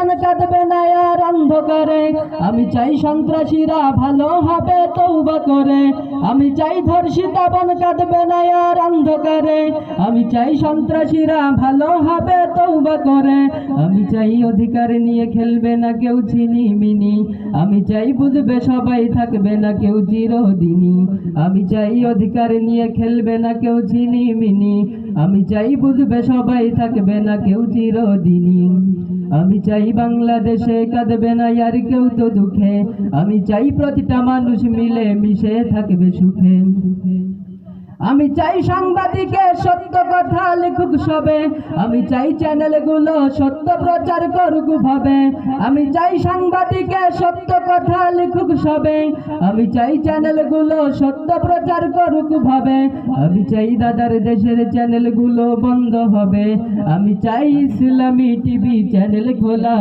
বন কাঁদবে না আর অন্ধকারে। আমি চাই সন্ত্রাসীরা ভালো হবে তওবা করে। আমি চাই ধর্ষিতা বন কাঁদবে না আর অন্ধকারে। আমি চাই সন্ত্রাসীরা ভালো হবে তওবা করে। আমি চাই অধিকার নিয়ে খেলবে না কেউ ছিনিমিনি। আমি চাই বুঝবে সবাই থাকবে না কেউ চিরদিনই। আমি চাই অধিকার নিয়ে খেলবে না কেউ ছিনিমিনি। আমি চাই বুঝবে সবাই থাকবে না কেউ চিরদিনই। আমি চাই বাংলাদেশে কাঁদবে না আর কেউ তো দুঃখে। আমি চাই প্রতিটা মানুষ মিলে মিশে থাকবে সুখে। আমি চাই সাংবাদিকের সত্য কথা লিখুক সবে। আমি চাই চ্যানেলগুলো সত্য প্রচার করুক ভাবে। আমি চাই সাংবাদিকের সত্য কথা লিখুক সবে। আমি চাই চ্যানেলগুলো সত্য প্রচার করুক ভাবে। আমি চাই দাদার দেশের চ্যানেলগুলো বন্ধ হবে। আমি চাই ইসলামী টিভি চ্যানেল খোলা